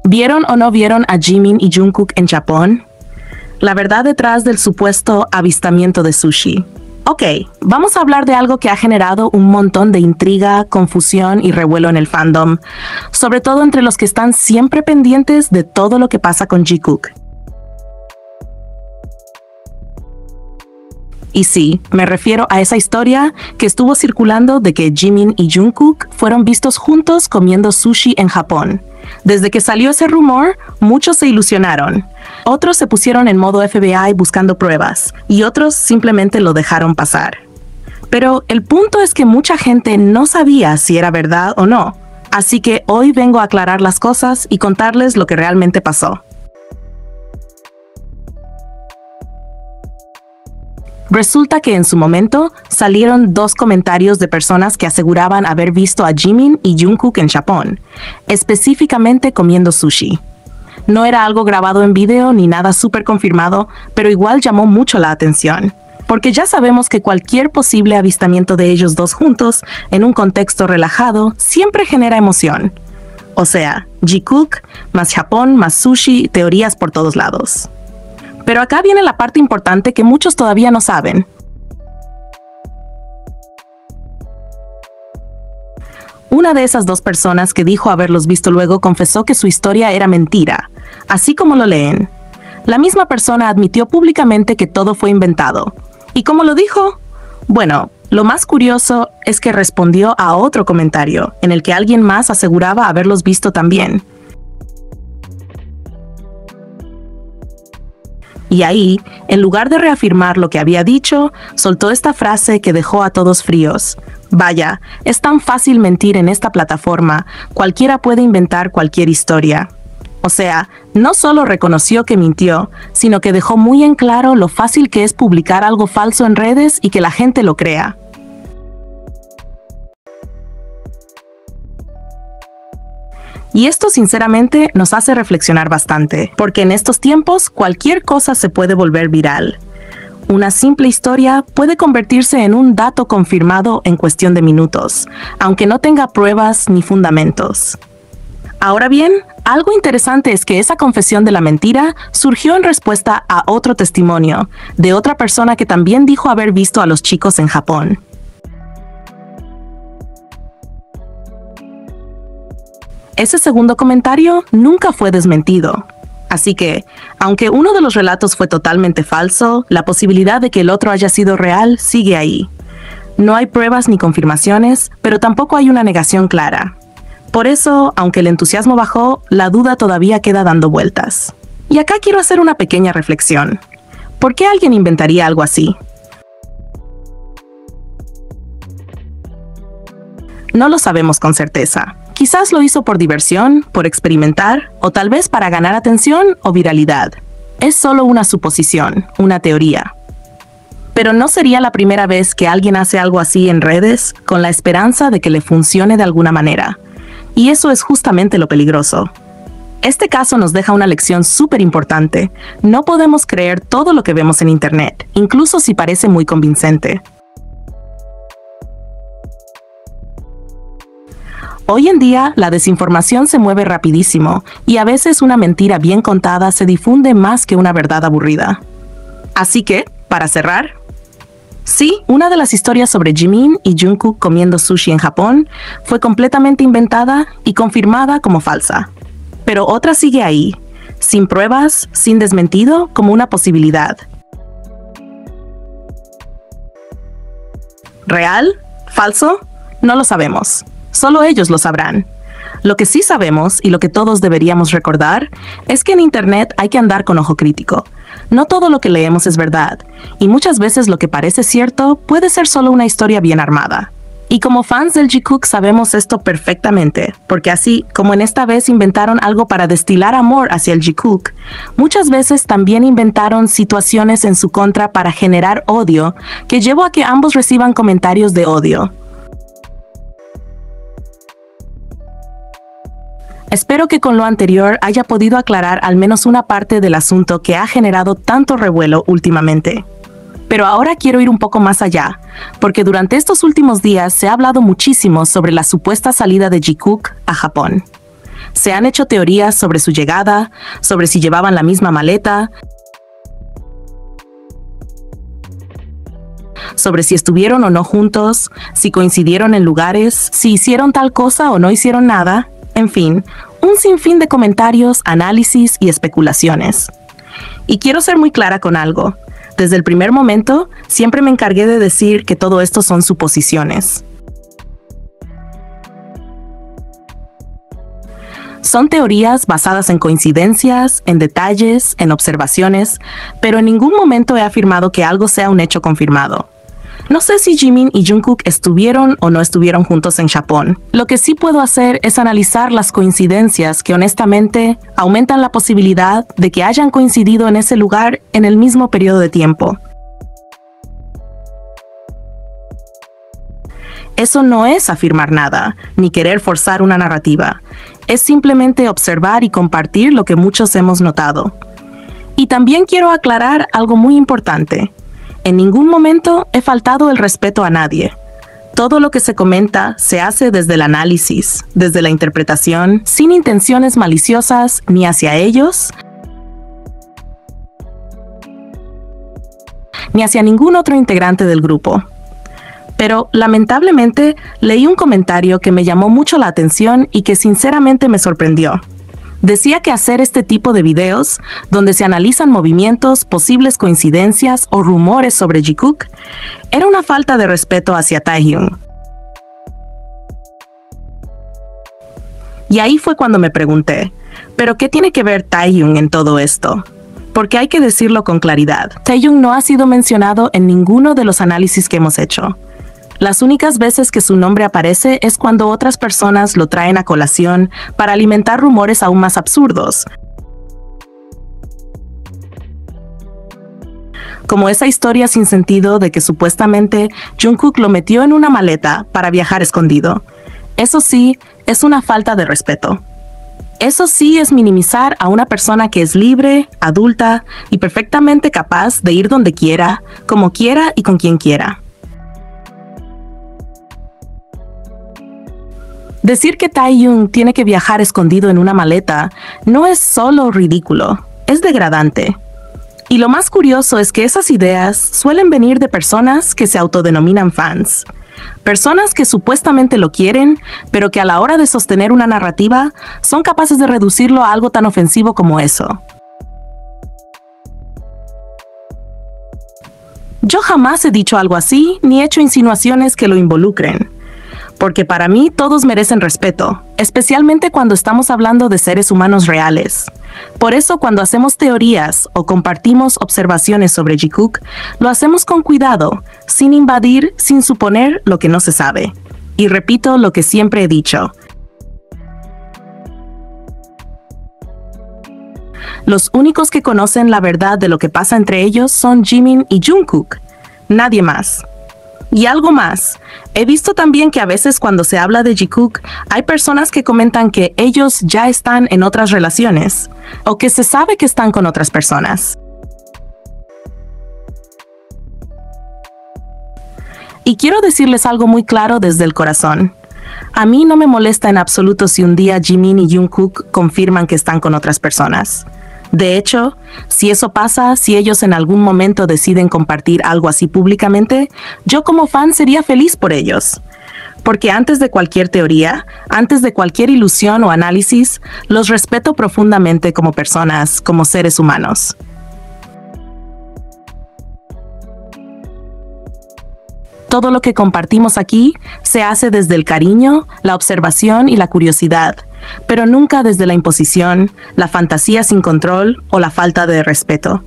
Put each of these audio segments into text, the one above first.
¿Vieron o no vieron a Jimin y Jungkook en Japón? La verdad detrás del supuesto avistamiento de sushi. Ok, vamos a hablar de algo que ha generado un montón de intriga, confusión y revuelo en el fandom, sobre todo entre los que están siempre pendientes de todo lo que pasa con Jikook. Y sí, me refiero a esa historia que estuvo circulando de que Jimin y Jungkook fueron vistos juntos comiendo sushi en Japón. Desde que salió ese rumor, muchos se ilusionaron. Otros se pusieron en modo FBI buscando pruebas, y otros simplemente lo dejaron pasar. Pero el punto es que mucha gente no sabía si era verdad o no, así que hoy vengo a aclarar las cosas y contarles lo que realmente pasó. Resulta que en su momento salieron dos comentarios de personas que aseguraban haber visto a Jimin y Jungkook en Japón, específicamente comiendo sushi. No era algo grabado en video ni nada súper confirmado, pero igual llamó mucho la atención, porque ya sabemos que cualquier posible avistamiento de ellos dos juntos, en un contexto relajado, siempre genera emoción. O sea, Jikook, más Japón, más sushi, teorías por todos lados. Pero acá viene la parte importante que muchos todavía no saben. Una de esas dos personas que dijo haberlos visto luego confesó que su historia era mentira, así como lo leen. La misma persona admitió públicamente que todo fue inventado. ¿Y cómo lo dijo? Bueno, lo más curioso es que respondió a otro comentario, en el que alguien más aseguraba haberlos visto también. Y ahí, en lugar de reafirmar lo que había dicho, soltó esta frase que dejó a todos fríos. Vaya, es tan fácil mentir en esta plataforma, cualquiera puede inventar cualquier historia. O sea, no solo reconoció que mintió, sino que dejó muy en claro lo fácil que es publicar algo falso en redes y que la gente lo crea. Y esto sinceramente nos hace reflexionar bastante, porque en estos tiempos cualquier cosa se puede volver viral. Una simple historia puede convertirse en un dato confirmado en cuestión de minutos, aunque no tenga pruebas ni fundamentos. Ahora bien, algo interesante es que esa confesión de la mentira surgió en respuesta a otro testimonio, de otra persona que también dijo haber visto a los chicos en Japón. Ese segundo comentario nunca fue desmentido. Así que, aunque uno de los relatos fue totalmente falso, la posibilidad de que el otro haya sido real sigue ahí. No hay pruebas ni confirmaciones, pero tampoco hay una negación clara. Por eso, aunque el entusiasmo bajó, la duda todavía queda dando vueltas. Y acá quiero hacer una pequeña reflexión. ¿Por qué alguien inventaría algo así? No lo sabemos con certeza. Quizás lo hizo por diversión, por experimentar, o tal vez para ganar atención o viralidad. Es solo una suposición, una teoría. Pero no sería la primera vez que alguien hace algo así en redes con la esperanza de que le funcione de alguna manera. Y eso es justamente lo peligroso. Este caso nos deja una lección súper importante. No podemos creer todo lo que vemos en Internet, incluso si parece muy convincente. Hoy en día, la desinformación se mueve rapidísimo y a veces una mentira bien contada se difunde más que una verdad aburrida. Así que, para cerrar, sí, una de las historias sobre Jimin y Jungkook comiendo sushi en Japón fue completamente inventada y confirmada como falsa. Pero otra sigue ahí, sin pruebas, sin desmentido, como una posibilidad. ¿Real? ¿Falso? No lo sabemos. Solo ellos lo sabrán. Lo que sí sabemos, y lo que todos deberíamos recordar, es que en Internet hay que andar con ojo crítico. No todo lo que leemos es verdad, y muchas veces lo que parece cierto puede ser solo una historia bien armada. Y como fans del Jikook sabemos esto perfectamente, porque así como en esta vez inventaron algo para destilar amor hacia el Jikook, muchas veces también inventaron situaciones en su contra para generar odio, que llevó a que ambos reciban comentarios de odio. Espero que con lo anterior haya podido aclarar al menos una parte del asunto que ha generado tanto revuelo últimamente. Pero ahora quiero ir un poco más allá, porque durante estos últimos días se ha hablado muchísimo sobre la supuesta salida de Jikook a Japón. Se han hecho teorías sobre su llegada, sobre si llevaban la misma maleta, sobre si estuvieron o no juntos, si coincidieron en lugares, si hicieron tal cosa o no hicieron nada, en fin, un sinfín de comentarios, análisis y especulaciones. Y quiero ser muy clara con algo. Desde el primer momento, siempre me encargué de decir que todo esto son suposiciones. Son teorías basadas en coincidencias, en detalles, en observaciones, pero en ningún momento he afirmado que algo sea un hecho confirmado. No sé si Jimin y Jungkook estuvieron o no estuvieron juntos en Japón. Lo que sí puedo hacer es analizar las coincidencias que honestamente aumentan la posibilidad de que hayan coincidido en ese lugar en el mismo periodo de tiempo. Eso no es afirmar nada, ni querer forzar una narrativa. Es simplemente observar y compartir lo que muchos hemos notado. Y también quiero aclarar algo muy importante. En ningún momento he faltado el respeto a nadie. Todo lo que se comenta se hace desde el análisis, desde la interpretación, sin intenciones maliciosas ni hacia ellos, ni hacia ningún otro integrante del grupo. Pero, lamentablemente, leí un comentario que me llamó mucho la atención y que sinceramente me sorprendió. Decía que hacer este tipo de videos, donde se analizan movimientos, posibles coincidencias o rumores sobre Jikook, era una falta de respeto hacia Taehyung. Y ahí fue cuando me pregunté, ¿pero qué tiene que ver Taehyung en todo esto? Porque hay que decirlo con claridad, Taehyung no ha sido mencionado en ninguno de los análisis que hemos hecho. Las únicas veces que su nombre aparece es cuando otras personas lo traen a colación para alimentar rumores aún más absurdos. Como esa historia sin sentido de que supuestamente Jungkook lo metió en una maleta para viajar escondido. Eso sí, es una falta de respeto. Eso sí es minimizar a una persona que es libre, adulta y perfectamente capaz de ir donde quiera, como quiera y con quien quiera. Decir que Taehyung tiene que viajar escondido en una maleta no es solo ridículo, es degradante. Y lo más curioso es que esas ideas suelen venir de personas que se autodenominan fans. Personas que supuestamente lo quieren, pero que a la hora de sostener una narrativa son capaces de reducirlo a algo tan ofensivo como eso. Yo jamás he dicho algo así, ni he hecho insinuaciones que lo involucren. Porque para mí todos merecen respeto, especialmente cuando estamos hablando de seres humanos reales. Por eso cuando hacemos teorías o compartimos observaciones sobre Jikook, lo hacemos con cuidado, sin invadir, sin suponer lo que no se sabe. Y repito lo que siempre he dicho. Los únicos que conocen la verdad de lo que pasa entre ellos son Jimin y Jungkook, nadie más. Y algo más, he visto también que a veces cuando se habla de Jikook, hay personas que comentan que ellos ya están en otras relaciones, o que se sabe que están con otras personas. Y quiero decirles algo muy claro desde el corazón. A mí no me molesta en absoluto si un día Jimin y Jungkook confirman que están con otras personas. De hecho, si eso pasa, si ellos en algún momento deciden compartir algo así públicamente, yo como fan sería feliz por ellos. Porque antes de cualquier teoría, antes de cualquier ilusión o análisis, los respeto profundamente como personas, como seres humanos. Todo lo que compartimos aquí se hace desde el cariño, la observación y la curiosidad, pero nunca desde la imposición, la fantasía sin control o la falta de respeto.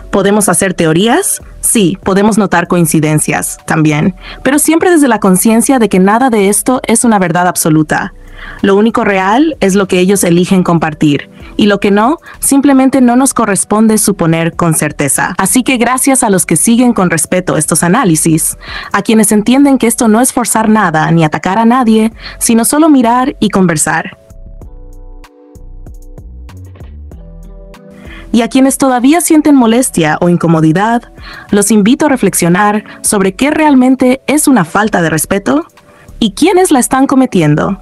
¿Podemos hacer teorías? Sí, podemos notar coincidencias también, pero siempre desde la conciencia de que nada de esto es una verdad absoluta. Lo único real es lo que ellos eligen compartir, y lo que no, simplemente no nos corresponde suponer con certeza. Así que gracias a los que siguen con respeto estos análisis, a quienes entienden que esto no es forzar nada ni atacar a nadie, sino solo mirar y conversar. Y a quienes todavía sienten molestia o incomodidad, los invito a reflexionar sobre qué realmente es una falta de respeto ¿Y quiénes la están cometiendo?